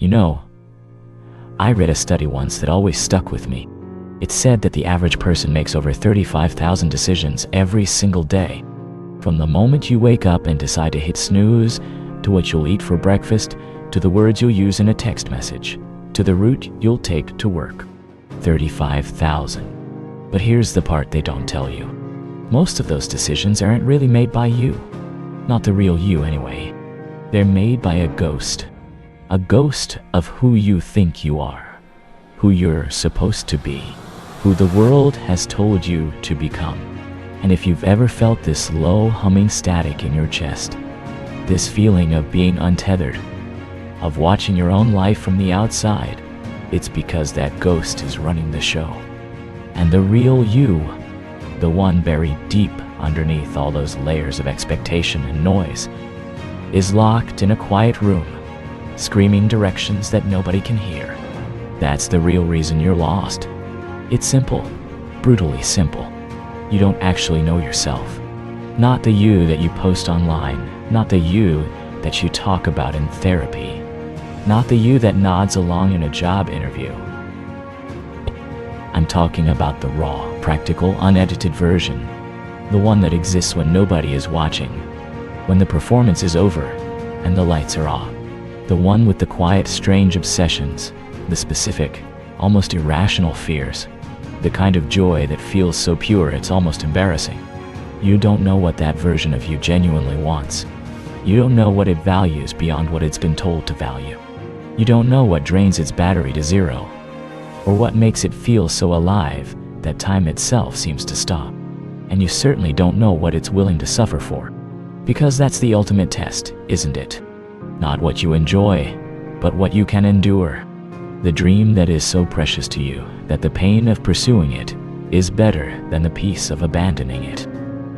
You know, I read a study once that always stuck with me. It said that the average person makes over 35,000 decisions every single day. From the moment you wake up and decide to hit snooze, to what you'll eat for breakfast, to the words you'll use in a text message, to the route you'll take to work. 35,000. But here's the part they don't tell you. Most of those decisions aren't really made by you. Not the real you, anyway. They're made by a ghost. A ghost of who you think you are, who you're supposed to be, who the world has told you to become. And if you've ever felt this low humming static in your chest, this feeling of being untethered, of watching your own life from the outside, it's because that ghost is running the show. And the real you, the one buried deep underneath all those layers of expectation and noise, is locked in a quiet room, screaming directions that nobody can hear. That's the real reason you're lost. It's simple, brutally simple. You don't actually know yourself. Not the you that you post online, not the you that you talk about in therapy, not the you that nods along in a job interview. I'm talking about the raw, practical, unedited version, the one that exists when nobody is watching, when the performance is over and the lights are off. The one with the quiet, strange obsessions, the specific, almost irrational fears, the kind of joy that feels so pure it's almost embarrassing. You don't know what that version of you genuinely wants. You don't know what it values beyond what it's been told to value. You don't know what drains its battery to zero, or what makes it feel so alive that time itself seems to stop. And you certainly don't know what it's willing to suffer for, because that's the ultimate test, isn't it? Not what you enjoy, but what you can endure. The dream that is so precious to you that the pain of pursuing it is better than the peace of abandoning it.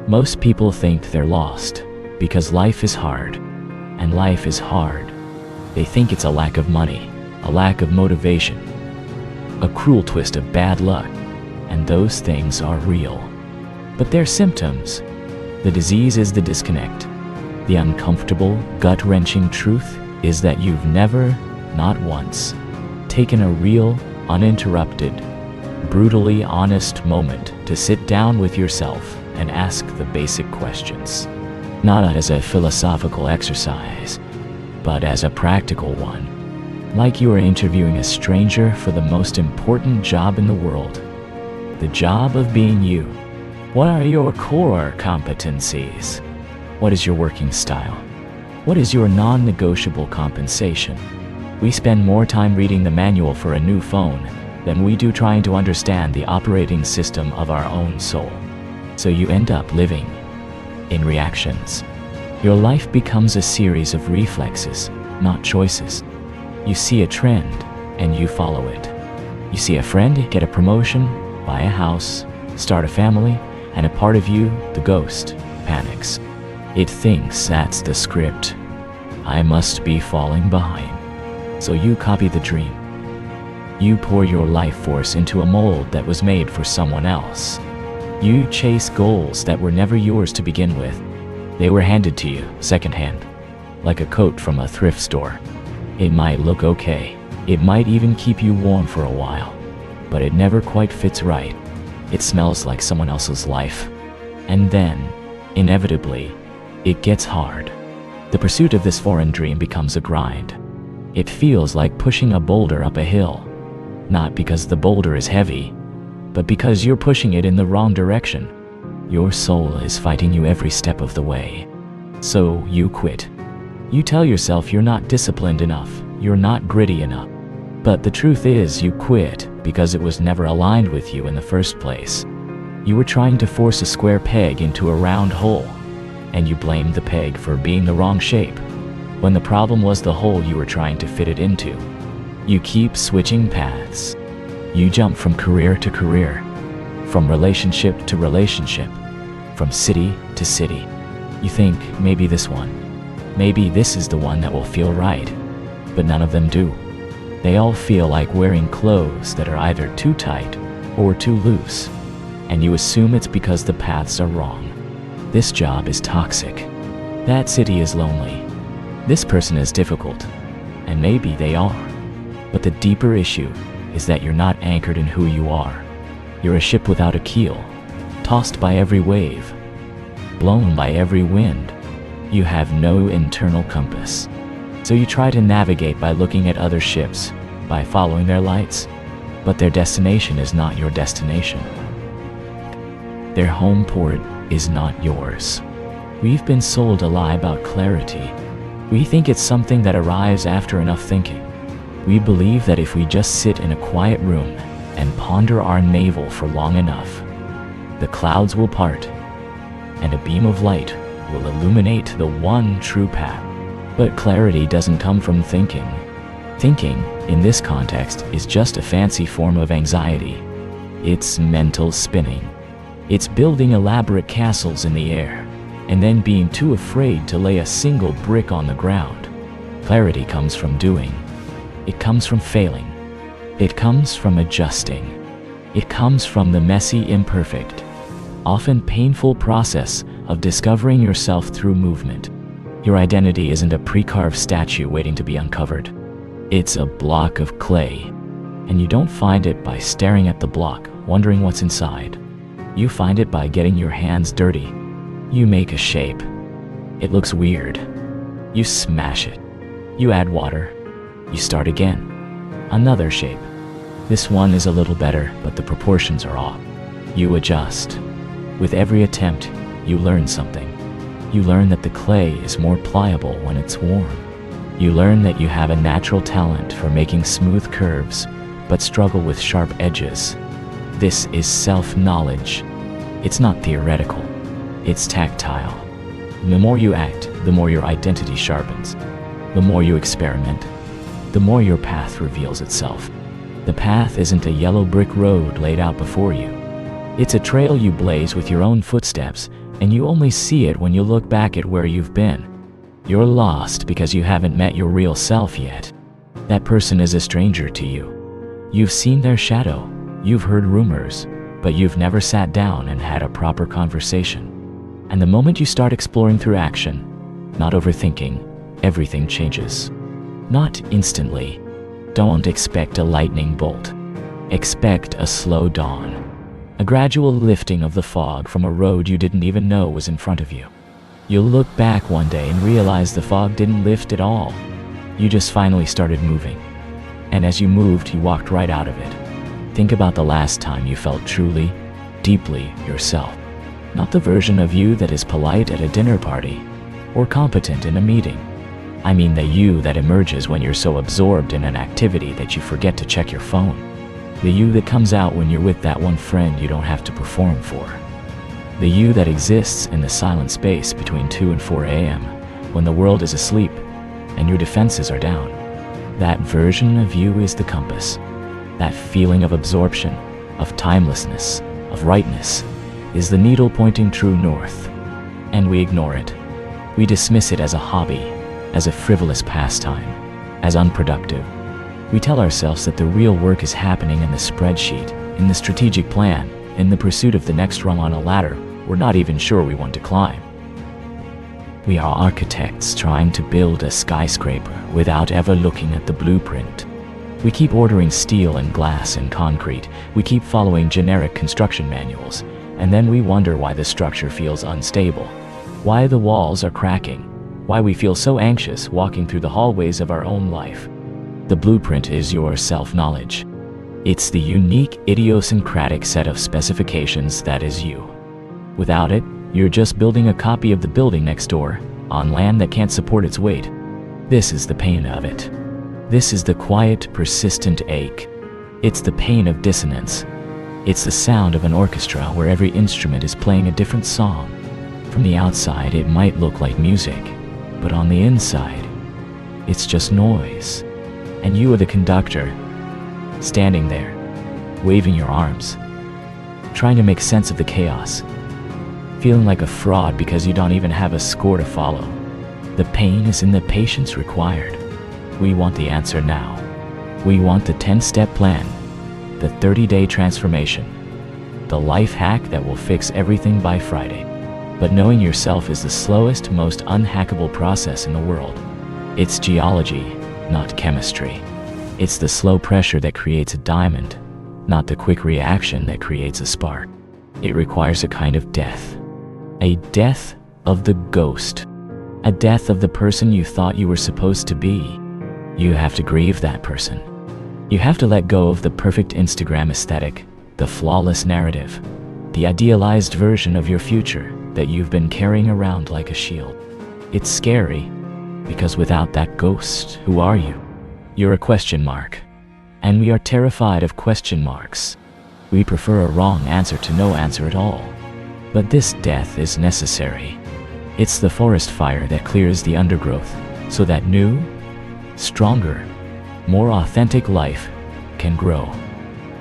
Most people think they're lost because life is hard, and life is hard. They think it's a lack of money, a lack of motivation, a cruel twist of bad luck, and those things are real. But they're symptoms. The disease is the disconnect. The uncomfortable, gut-wrenching truth is that you've never, not once, taken a real, uninterrupted, brutally honest moment to sit down with yourself and ask the basic questions. Not as a philosophical exercise, but as a practical one. Like you are interviewing a stranger for the most important job in the world. The job of being you. What are your core competencies? What is your working style? What is your non-negotiable compensation? We spend more time reading the manual for a new phone than we do trying to understand the operating system of our own soul. So you end up living in reactions. Your life becomes a series of reflexes, not choices. You see a trend and you follow it. You see a friend get a promotion, buy a house, start a family, and a part of you, the ghost, panics. It thinks that's the script. I must be falling behind. So you copy the dream. You pour your life force into a mold that was made for someone else. You chase goals that were never yours to begin with. They were handed to you secondhand, like a coat from a thrift store. It might look okay. It might even keep you warm for a while, but it never quite fits right. It smells like someone else's life. And then, inevitably, it gets hard. The pursuit of this foreign dream becomes a grind. It feels like pushing a boulder up a hill, not because the boulder is heavy, but because you're pushing it in the wrong direction. Your soul is fighting you every step of the way. So you quit. You tell yourself you're not disciplined enough, you're not gritty enough. But the truth is you quit because it was never aligned with you in the first place. You were trying to force a square peg into a round hole, and you blamed the peg for being the wrong shape, when the problem was the hole you were trying to fit it into. You keep switching paths. You jump from career to career, from relationship to relationship, from city to city. You think, maybe this one. Maybe this is the one that will feel right. But none of them do. They all feel like wearing clothes that are either too tight or too loose, and you assume it's because the paths are wrong. This job is toxic. That city is lonely. This person is difficult, and maybe they are. But the deeper issue is that you're not anchored in who you are. You're a ship without a keel, tossed by every wave, blown by every wind. You have no internal compass. So you try to navigate by looking at other ships, by following their lights, but their destination is not your destination. Their home port is not yours. We've been sold a lie about clarity. We think it's something that arrives after enough thinking. We believe that if we just sit in a quiet room and ponder our navel for long enough, the clouds will part, and a beam of light will illuminate the one true path. But clarity doesn't come from thinking. Thinking, in this context, is just a fancy form of anxiety. It's mental spinning. It's building elaborate castles in the air, and then being too afraid to lay a single brick on the ground. Clarity comes from doing. It comes from failing. It comes from adjusting. It comes from the messy, imperfect, often painful process of discovering yourself through movement. Your identity isn't a pre-carved statue waiting to be uncovered. It's a block of clay, and you don't find it by staring at the block, wondering what's inside. You find it by getting your hands dirty. You make a shape. It looks weird. You smash it. You add water. You start again. Another shape. This one is a little better, but the proportions are off. You adjust. With every attempt, you learn something. You learn that the clay is more pliable when it's warm. You learn that you have a natural talent for making smooth curves, but struggle with sharp edges. This is self-knowledge. It's not theoretical. It's tactile. The more you act, the more your identity sharpens. The more you experiment, the more your path reveals itself. The path isn't a yellow brick road laid out before you. It's a trail you blaze with your own footsteps, and you only see it when you look back at where you've been. You're lost because you haven't met your real self yet. That person is a stranger to you. You've seen their shadow, you've heard rumors, but you've never sat down and had a proper conversation. And the moment you start exploring through action, not overthinking, everything changes. Not instantly. Don't expect a lightning bolt. Expect a slow dawn. A gradual lifting of the fog from a road you didn't even know was in front of you. You'll look back one day and realize the fog didn't lift at all. You just finally started moving. And as you moved, you walked right out of it. Think about the last time you felt truly, deeply yourself. Not the version of you that is polite at a dinner party or competent in a meeting. I mean the you that emerges when you're so absorbed in an activity that you forget to check your phone. The you that comes out when you're with that one friend you don't have to perform for. The you that exists in the silent space between 2 and 4 a.m. when the world is asleep and your defenses are down. That version of you is the compass. That feeling of absorption, of timelessness, of rightness, is the needle pointing true north. And we ignore it. We dismiss it as a hobby, as a frivolous pastime, as unproductive. We tell ourselves that the real work is happening in the spreadsheet, in the strategic plan, in the pursuit of the next rung on a ladder we're not even sure we want to climb. We are architects trying to build a skyscraper without ever looking at the blueprint. We keep ordering steel and glass and concrete. We keep following generic construction manuals, and then we wonder why the structure feels unstable, why the walls are cracking, why we feel so anxious walking through the hallways of our own life. The blueprint is your self-knowledge. It's the unique, idiosyncratic set of specifications that is you. Without it, you're just building a copy of the building next door, on land that can't support its weight. This is the pain of it. This is the quiet, persistent ache. It's the pain of dissonance. It's the sound of an orchestra where every instrument is playing a different song. From the outside, it might look like music, but on the inside, it's just noise. And you are the conductor, standing there, waving your arms, trying to make sense of the chaos, feeling like a fraud because you don't even have a score to follow. The pain is in the patience required. We want the answer now. We want the 10-step plan, the 30-day transformation, the life hack that will fix everything by Friday. But knowing yourself is the slowest, most unhackable process in the world. It's geology, not chemistry. It's the slow pressure that creates a diamond, not the quick reaction that creates a spark. It requires a kind of death. A death of the ghost. A death of the person you thought you were supposed to be. You have to grieve that person. You have to let go of the perfect Instagram aesthetic, the flawless narrative, the idealized version of your future that you've been carrying around like a shield. It's scary, because without that ghost, who are you? You're a question mark. And we are terrified of question marks. We prefer a wrong answer to no answer at all. But this death is necessary. It's the forest fire that clears the undergrowth, so that new, stronger, more authentic life can grow.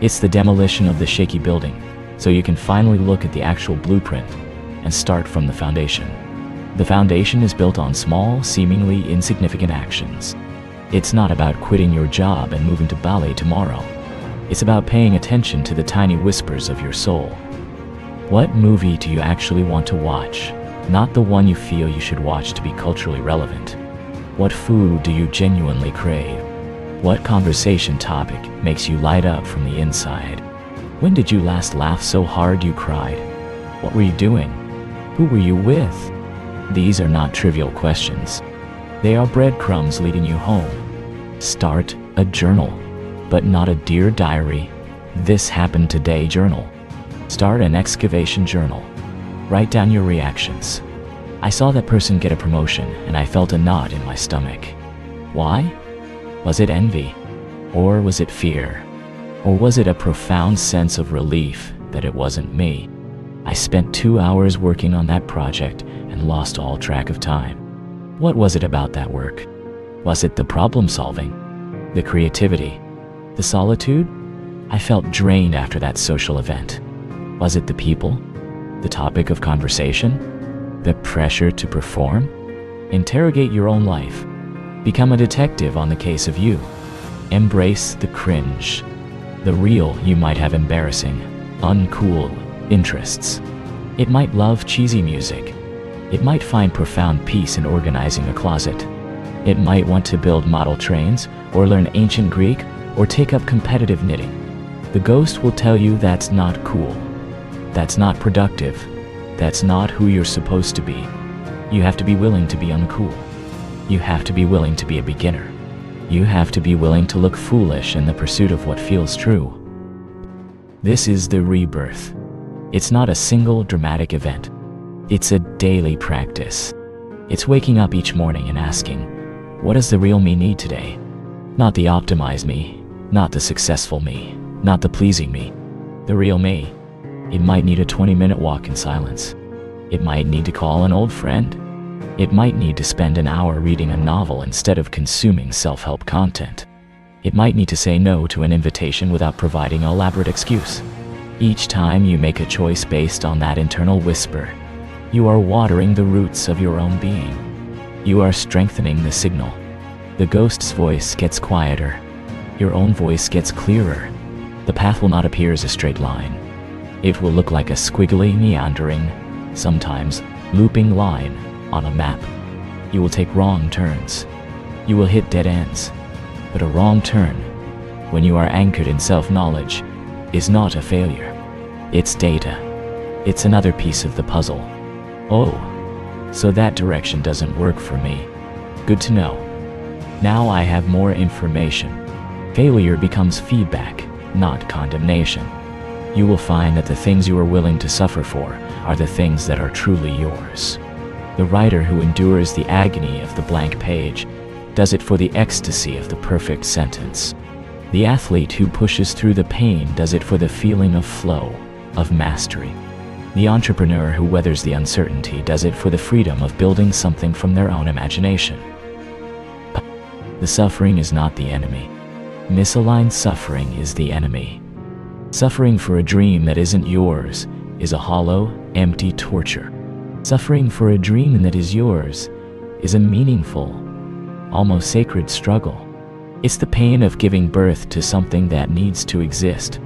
It's the demolition of the shaky building, so you can finally look at the actual blueprint and start from the foundation. The foundation is built on small, seemingly insignificant actions. It's not about quitting your job and moving to Bali tomorrow. It's about paying attention to the tiny whispers of your soul. What movie do you actually want to watch? Not the one you feel you should watch to be culturally relevant. What food do you genuinely crave? What conversation topic makes you light up from the inside? When did you last laugh so hard you cried? What were you doing? Who were you with? These are not trivial questions. They are breadcrumbs leading you home. Start a journal, but not a Dear Diary, This Happened Today journal. Start an excavation journal. Write down your reactions. I saw that person get a promotion and I felt a knot in my stomach. Why? Was it envy? Or was it fear? Or was it a profound sense of relief that it wasn't me? I spent 2 hours working on that project and lost all track of time. What was it about that work? Was it the problem solving? The creativity? The solitude? I felt drained after that social event. Was it the people? The topic of conversation? The pressure to perform? Interrogate your own life. Become a detective on the case of you. Embrace the cringe. The real you might have embarrassing, uncool interests. It might love cheesy music. It might find profound peace in organizing a closet. It might want to build model trains, or learn ancient Greek, or take up competitive knitting. The ghost will tell you that's not cool. That's not productive. That's not who you're supposed to be. You have to be willing to be uncool. You have to be willing to be a beginner. You have to be willing to look foolish in the pursuit of what feels true. This is the rebirth. It's not a single dramatic event. It's a daily practice. It's waking up each morning and asking, what does the real me need today? Not the optimized me, not the successful me, not the pleasing me. The real me. It might need a 20-minute walk in silence. It might need to call an old friend. It might need to spend an hour reading a novel instead of consuming self-help content. It might need to say no to an invitation without providing an elaborate excuse. Each time you make a choice based on that internal whisper, you are watering the roots of your own being. You are strengthening the signal. The ghost's voice gets quieter. Your own voice gets clearer. The path will not appear as a straight line. It will look like a squiggly, meandering, sometimes looping line on a map. You will take wrong turns. You will hit dead ends. But a wrong turn, when you are anchored in self-knowledge, is not a failure. It's data. It's another piece of the puzzle. Oh, so that direction doesn't work for me. Good to know. Now I have more information. Failure becomes feedback, not condemnation. You will find that the things you are willing to suffer for are the things that are truly yours. The writer who endures the agony of the blank page does it for the ecstasy of the perfect sentence. The athlete who pushes through the pain does it for the feeling of flow, of mastery. The entrepreneur who weathers the uncertainty does it for the freedom of building something from their own imagination. The suffering is not the enemy. Misaligned suffering is the enemy. Suffering for a dream that isn't yours is a hollow, empty torture. Suffering for a dream that is yours is a meaningful, almost sacred struggle. It's the pain of giving birth to something that needs to exist.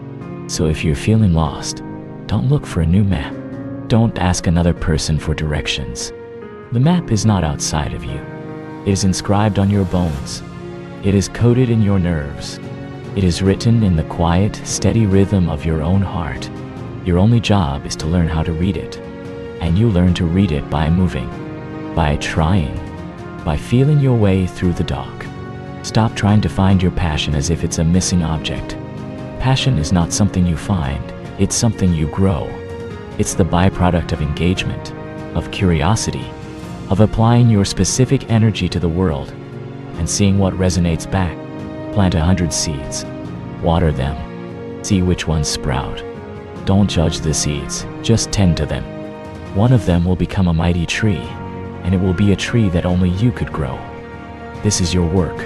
So if you're feeling lost, don't look for a new map. Don't ask another person for directions. The map is not outside of you. It is inscribed on your bones. It is coded in your nerves. It is written in the quiet, steady rhythm of your own heart. Your only job is to learn how to read it. And you learn to read it by moving, by trying, by feeling your way through the dark. Stop trying to find your passion as if it's a missing object. Passion is not something you find, it's something you grow. It's the byproduct of engagement, of curiosity, of applying your specific energy to the world and seeing what resonates back. Plant 100 seeds, water them, see which ones sprout. Don't judge the seeds, just tend to them. One of them will become a mighty tree, and it will be a tree that only you could grow. This is your work.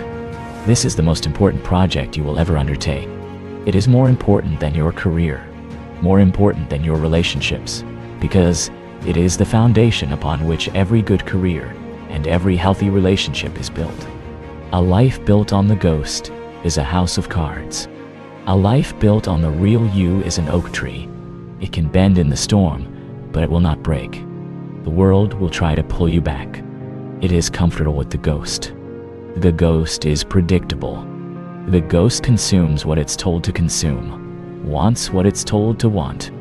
This is the most important project you will ever undertake. It is more important than your career, more important than your relationships, because it is the foundation upon which every good career and every healthy relationship is built. A life built on the ghost is a house of cards. A life built on the real you is an oak tree. It can bend in the storm, but it will not break. The world will try to pull you back. It is comfortable with the ghost. The ghost is predictable. The ghost consumes what it's told to consume, wants what it's told to want.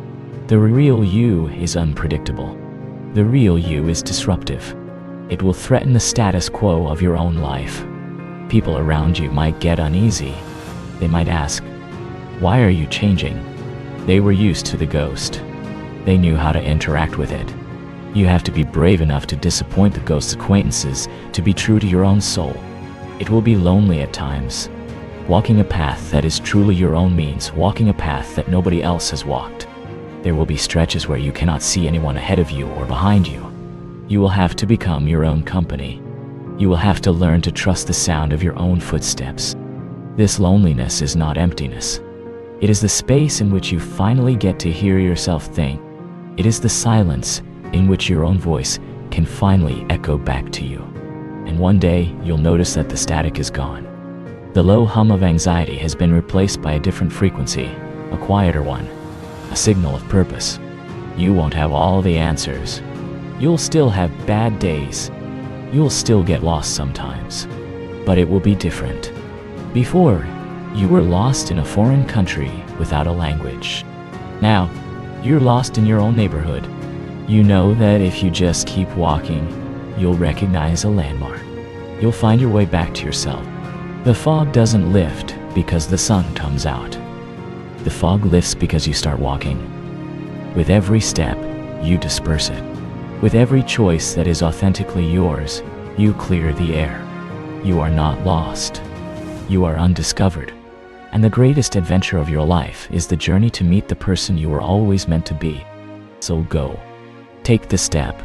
The real you is unpredictable. The real you is disruptive. It will threaten the status quo of your own life. People around you might get uneasy. They might ask, "Why are you changing?" They were used to the ghost. They knew how to interact with it. You have to be brave enough to disappoint the ghost's acquaintances, to be true to your own soul. It will be lonely at times. Walking a path that is truly your own means walking a path that nobody else has walked. There will be stretches where you cannot see anyone ahead of you or behind you. You will have to become your own company. You will have to learn to trust the sound of your own footsteps. This loneliness is not emptiness. It is the space in which you finally get to hear yourself think. It is the silence in which your own voice can finally echo back to you. And one day, you'll notice that the static is gone. The low hum of anxiety has been replaced by a different frequency, a quieter one, a signal of purpose. You won't have all the answers. You'll still have bad days. You'll still get lost sometimes. But it will be different. Before, you were lost in a foreign country without a language. Now, you're lost in your own neighborhood. You know that if you just keep walking, you'll recognize a landmark. You'll find your way back to yourself. The fog doesn't lift because the sun comes out. The fog lifts because you start walking. With every step, you disperse it. With every choice that is authentically yours, you clear the air. You are not lost. You are undiscovered. And the greatest adventure of your life is the journey to meet the person you were always meant to be. So go. Take the step.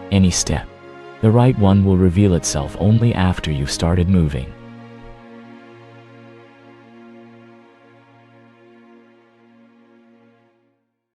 Any step. The right one will reveal itself only after you've started moving.